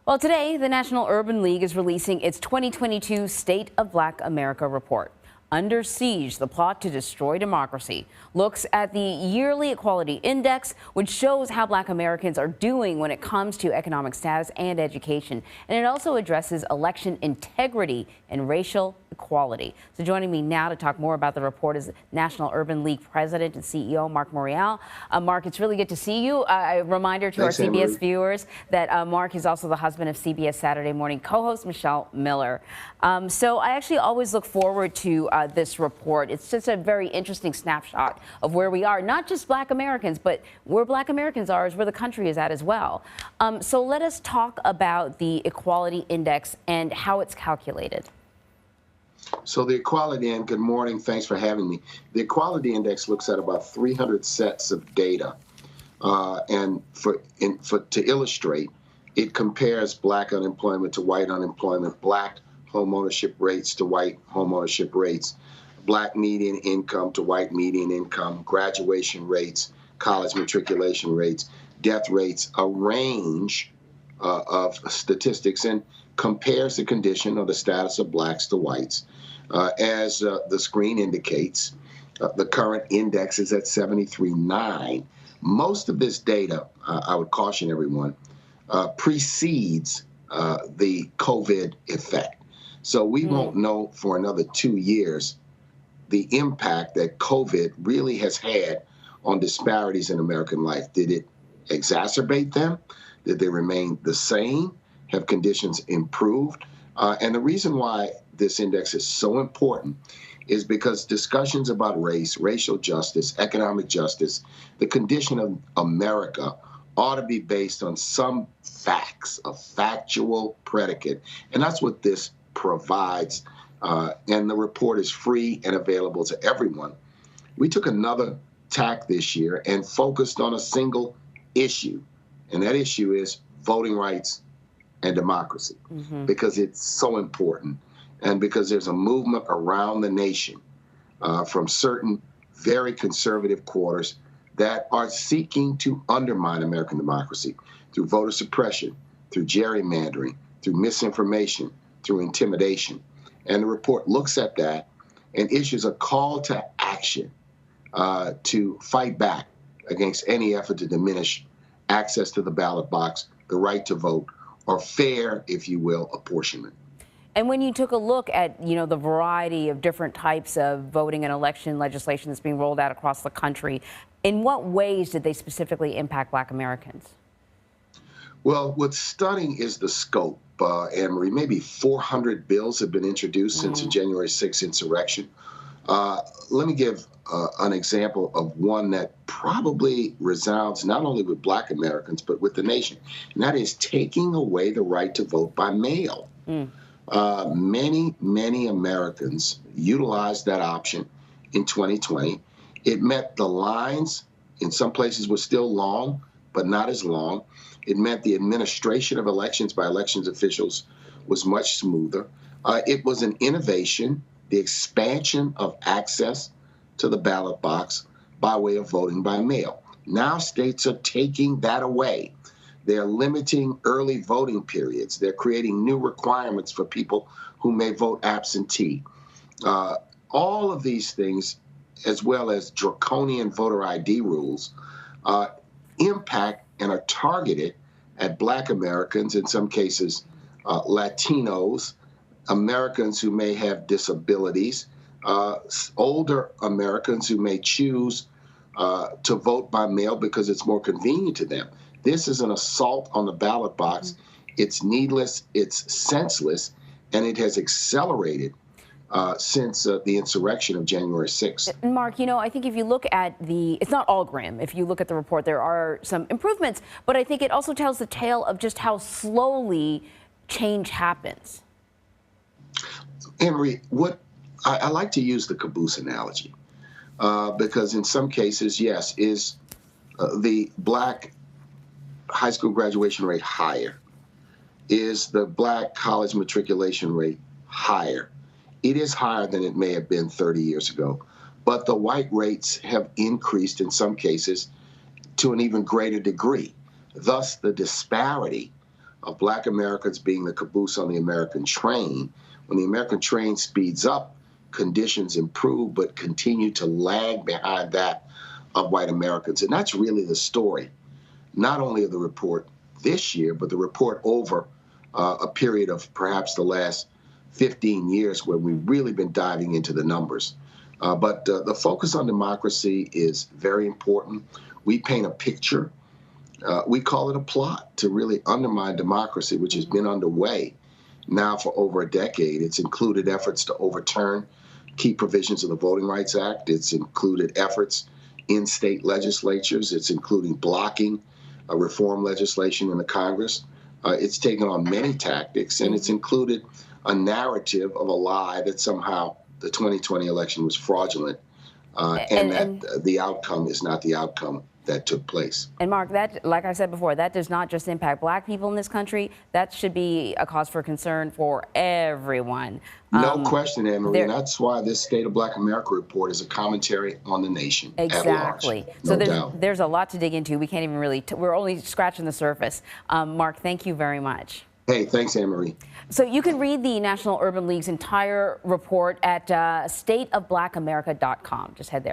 Well, today, the National Urban League is releasing its 2022 State of Black America report. Under Siege, the plot to destroy democracy, looks at the yearly equality index, which shows how Black Americans are doing when it comes to economic status and education. And it also addresses election integrity and racial equality. So joining me now to talk more about the report is National Urban League President and CEO Marc Morial. Marc, it's really good to see you. A reminder to Thanks, our CBS Anne-Marie. viewers that Marc is also the husband of CBS Saturday Morning co-host Michelle Miller. So I actually always look forward to this report. It's just a very interesting snapshot of where we are, not just Black Americans, but where Black Americans are is where the country is at as well. So let us talk about the Equality Index and how it's calculated. So the Equality Index, good morning, thanks for having me. The Equality Index looks at about 300 sets of data. And to illustrate, it compares Black unemployment to white unemployment, Black home ownership rates to white home ownership rates, Black median income to white median income, graduation rates, college matriculation rates, death rates, a range of statistics, and compares the condition of the status of Blacks to whites. As the screen indicates, the current index is at 73.9. Most of this data, I would caution everyone, precedes the COVID effect. So we won't know for another 2 years the impact that COVID really has had on disparities in American life. Did it exacerbate them? Did they remain the same? Have conditions improved? And the reason why this index is so important is because discussions about race, racial justice, economic justice, the condition of America ought to be based on some facts, a factual predicate. And that's what this provides. And the report is free and available to everyone. We took another tack this year and focused on a single issue. And that issue is voting rights and democracy, because it's so important. And because there's a movement around the nation from certain very conservative quarters that are seeking to undermine American democracy through voter suppression, through gerrymandering, through misinformation, through intimidation. And the report looks at that and issues a call to action to fight back against any effort to diminish access to the ballot box, the right to vote, or fair, if you will, apportionment. And when you took a look at, the variety of different types of voting and election legislation that's being rolled out across the country, in what ways did they specifically impact Black Americans? Well, what's stunning is the scope, Anne-Marie. Maybe 400 bills have been introduced since the January 6th insurrection. Let me give an example of one that probably resounds not only with Black Americans, but with the nation, and that is taking away the right to vote by mail. Many Americans utilized that option in 2020. It meant the lines in some places were still long, but not as long. It meant the administration of elections by elections officials was much smoother. It was an innovation, the expansion of access to the ballot box by way of voting by mail. Now states are taking that away. They're limiting early voting periods. They're creating new requirements for people who may vote absentee. All of these things, as well as draconian voter ID rules, impact and are targeted at Black Americans, in some cases Latinos, Americans who may have disabilities, older Americans who may choose to vote by mail because it's more convenient to them. This is an assault on the ballot box. It's needless, it's senseless, and it has accelerated since the insurrection of January 6th. Marc, I think if you look at it's not all grim. If you look at the report, there are some improvements, but I think it also tells the tale of just how slowly change happens. Henry, I like to use the caboose analogy because in some cases, yes, is the Black high school graduation rate higher? Is the Black college matriculation rate higher? It is higher than it may have been 30 years ago, but the white rates have increased in some cases to an even greater degree. Thus, the disparity of Black Americans being the caboose on the American train. When the American train speeds up, conditions improve but continue to lag behind that of white Americans. And that's really the story, not only of the report this year, but the report over a period of perhaps the last 15 years where we've really been diving into the numbers. But the focus on democracy is very important. We paint a picture. We call it a plot to really undermine democracy, which has been underway now for over a decade. It's included efforts to overturn key provisions of the Voting Rights Act. It's included efforts in state legislatures. It's including blocking reform legislation in the Congress. It's taken on many tactics, and it's included a narrative of a lie that somehow the 2020 election was fraudulent, and that the outcome is not the outcome that took place. And Marc, that, like I said before, that does not just impact Black people in this country. That should be a cause for concern for everyone. No question, Anne-Marie, and that's why this State of Black America report is a commentary on the nation at large. Exactly. So there's a lot to dig into. We can't even really, we're only scratching the surface. Marc, thank you very much. Hey, thanks, Anne-Marie. So you can read the National Urban League's entire report at stateofblackamerica.com. Just head there.